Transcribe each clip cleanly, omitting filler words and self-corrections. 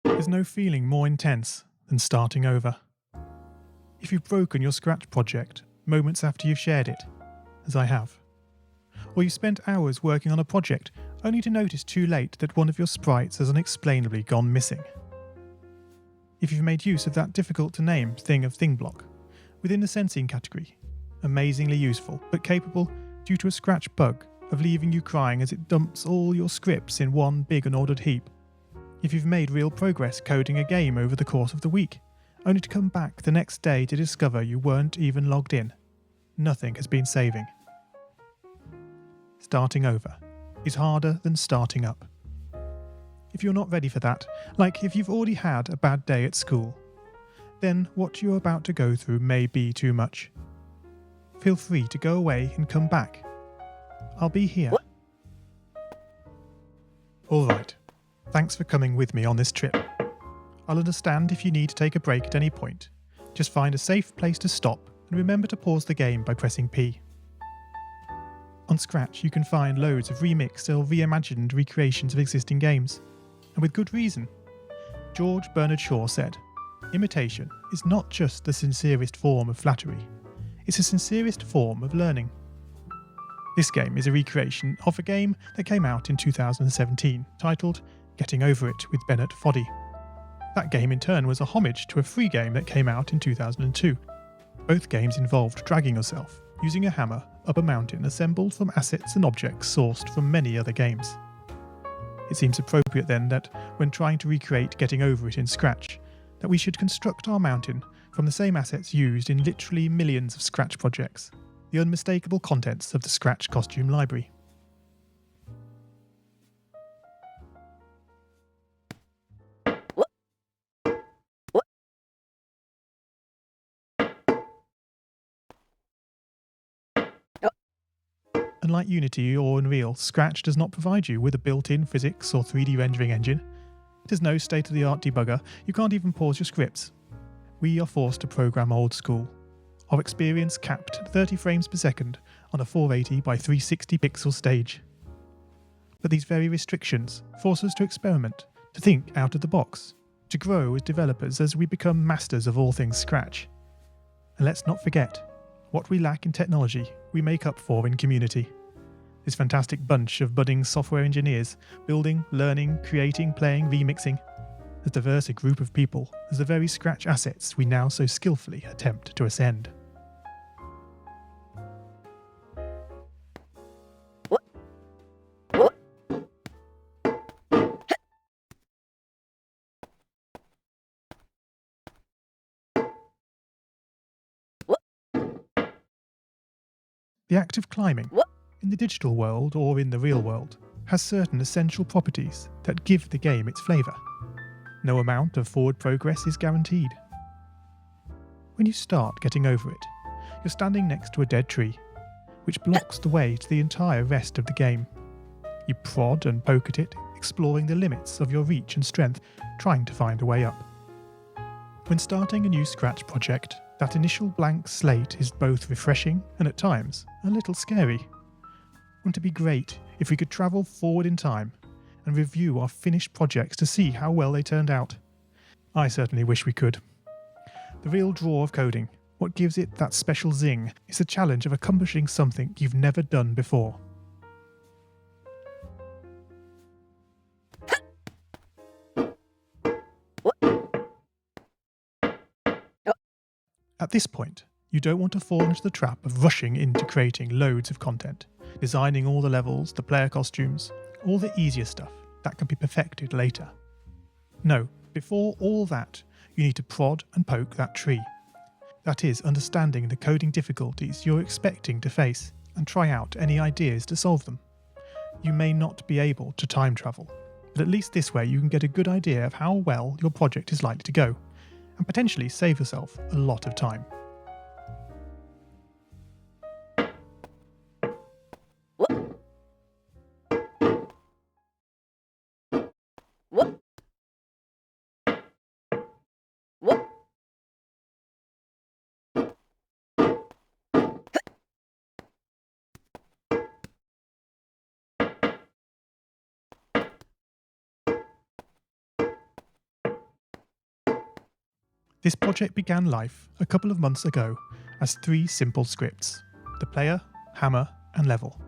There's no feeling more intense than starting over. If you've broken your Scratch project moments after you've shared it, as I have, or you've spent hours working on a project only to notice too late that one of your sprites has unexplainably gone missing. If you've made use of that difficult to name thing of thing block within the sensing category, amazingly useful but capable, due to a Scratch bug, of leaving you crying as it dumps all your scripts in one big unordered heap. If you've made real progress coding a game over the course of the week, only to come back the next day to discover you weren't even logged in, nothing has been saving. Starting over is harder than starting up. If you're not ready for that, like if you've already had a bad day at school, then what you're about to go through may be too much. Feel free to go away and come back. I'll be here. Alright, thanks for coming with me on this trip. I'll understand if you need to take a break at any point. Just find a safe place to stop and remember to pause the game by pressing P. On Scratch you can find loads of remixed or reimagined recreations of existing games, and with good reason. George Bernard Shaw said, "Imitation is not just the sincerest form of flattery, it's the sincerest form of learning." This game is a recreation of a game that came out in 2017, titled Getting Over It with Bennett Foddy. That game in turn was a homage to a free game that came out in 2002. Both games involved dragging yourself, using a hammer, up a mountain assembled from assets and objects sourced from many other games. It seems appropriate then that, when trying to recreate Getting Over It in Scratch, that we should construct our mountain from the same assets used in literally millions of Scratch projects, the unmistakable contents of the Scratch costume library. Unlike Unity or Unreal, Scratch does not provide you with a built-in physics or 3D rendering engine. It has no state-of-the-art debugger, you can't even pause your scripts. We are forced to program old school. Our experience capped at 30 frames per second on a 480 by 360 pixel stage. But these very restrictions force us to experiment, to think out of the box, to grow as developers as we become masters of all things Scratch. And let's not forget, what we lack in technology, we make up for in community. This fantastic bunch of budding software engineers, building, learning, creating, playing, remixing, as diverse a group of people as the very Scratch assets we now so skillfully attempt to ascend. The act of climbing, in the digital world or in the real world, has certain essential properties that give the game its flavour. No amount of forward progress is guaranteed. When you start Getting Over It, you're standing next to a dead tree, which blocks the way to the entire rest of the game. You prod and poke at it, exploring the limits of your reach and strength, trying to find a way up. When starting a new Scratch project, that initial blank slate is both refreshing and at times a little scary. Wouldn't it be great if we could travel forward in time and review our finished projects to see how well they turned out? I certainly wish we could. The real draw of coding, what gives it that special zing, is the challenge of accomplishing something you've never done before. At this point, you don't want to fall into the trap of rushing into creating loads of content, designing all the levels, the player costumes, all the easier stuff that can be perfected later. No, before all that, you need to prod and poke that tree. That is, understanding the coding difficulties you're expecting to face and try out any ideas to solve them. You may not be able to time travel, but at least this way you can get a good idea of how well your project is likely to go, and potentially save yourself a lot of time. This project began life a couple of months ago as 3 simple scripts: the player, hammer, and level.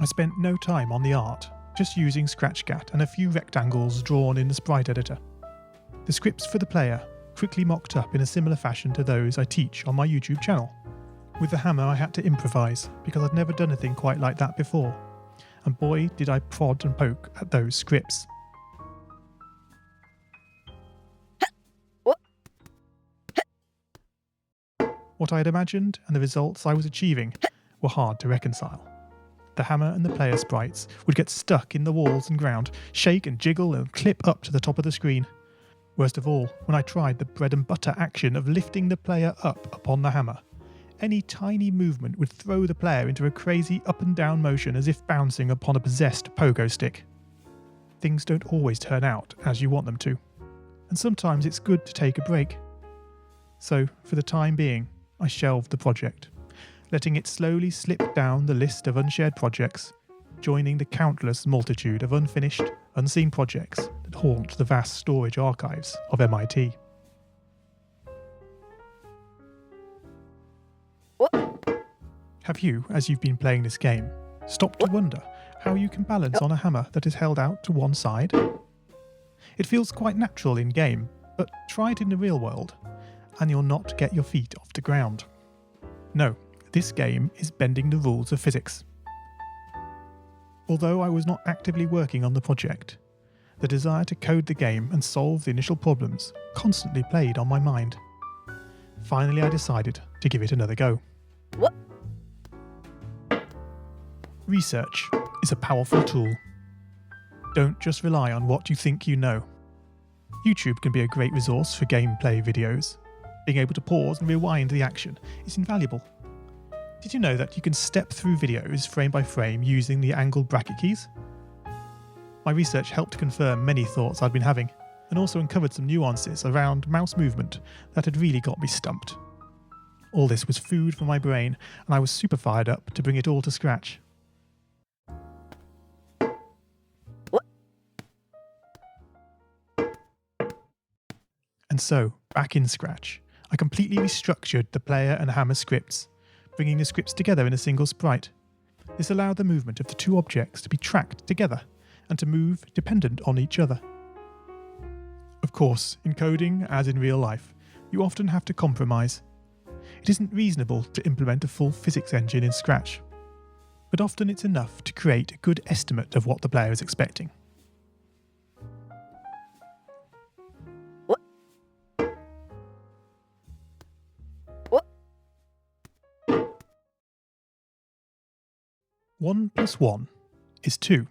I spent no time on the art, just using Scratchcat and a few rectangles drawn in the sprite editor. The scripts for the player quickly mocked up in a similar fashion to those I teach on my YouTube channel. With the hammer I had to improvise because I'd never done anything quite like that before, and boy did I prod and poke at those scripts. What I had imagined and the results I was achieving were hard to reconcile. The hammer and the player sprites would get stuck in the walls and ground, shake and jiggle and clip up to the top of the screen. Worst of all, when I tried the bread and butter action of lifting the player up upon the hammer, any tiny movement would throw the player into a crazy up and down motion as if bouncing upon a possessed pogo stick. Things don't always turn out as you want them to, and sometimes it's good to take a break. So, for the time being, I shelved the project, letting it slowly slip down the list of unshared projects, joining the countless multitude of unfinished, unseen projects that haunt the vast storage archives of MIT. Have you, as you've been playing this game, stopped to wonder how you can balance on a hammer that is held out to one side? It feels quite natural in game, but try it in the real world, and you'll not get your feet off the ground. No, this game is bending the rules of physics. Although I was not actively working on the project, the desire to code the game and solve the initial problems constantly played on my mind. Finally, I decided to give it another go. Research is a powerful tool. Don't just rely on what you think you know. YouTube can be a great resource for gameplay videos. Being able to pause and rewind the action is invaluable. Did you know that you can step through videos frame by frame using the angled bracket keys? My research helped confirm many thoughts I'd been having, and also uncovered some nuances around mouse movement that had really got me stumped. All this was food for my brain, and I was super fired up to bring it all to scratch. And so, back in Scratch, I completely restructured the player and hammer scripts, bringing the scripts together in a single sprite. This allowed the movement of the 2 objects to be tracked together and to move dependent on each other. Of course, in coding, as in real life, you often have to compromise. It isn't reasonable to implement a full physics engine in Scratch, but often it's enough to create a good estimate of what the player is expecting. One plus 1 is 2.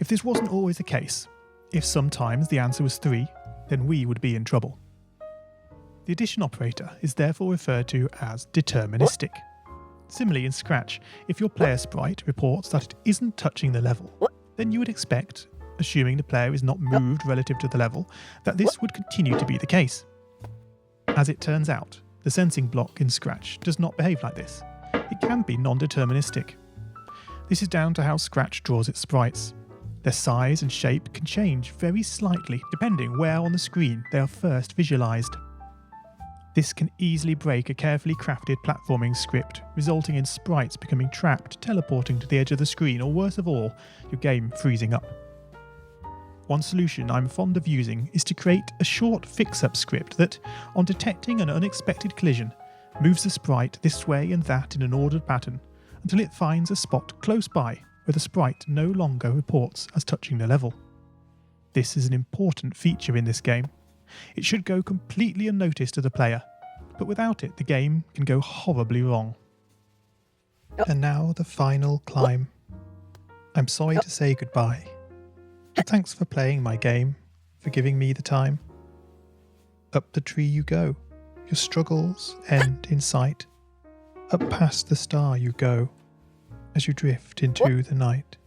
If this wasn't always the case, if sometimes the answer was 3, then we would be in trouble. The addition operator is therefore referred to as deterministic. Similarly in Scratch, if your player sprite reports that it isn't touching the level, then you would expect, assuming the player is not moved relative to the level, that this would continue to be the case. As it turns out, the sensing block in Scratch does not behave like this. It can be non-deterministic. This is down to how Scratch draws its sprites. Their size and shape can change very slightly depending where on the screen they are first visualized. This can easily break a carefully crafted platforming script, resulting in sprites becoming trapped, teleporting to the edge of the screen, or worse of all, your game freezing up. One solution I'm fond of using is to create a short fix-up script that, on detecting an unexpected collision, moves the sprite this way and that in an ordered pattern until it finds a spot close by where the sprite no longer reports as touching the level. This is an important feature in this game. It should go completely unnoticed to the player, but without it the game can go horribly wrong. And now the final climb. I'm sorry to say goodbye, but thanks for playing my game, for giving me the time. Up the tree you go. Your struggles end in sight. Up past the star you go, as you drift into the night.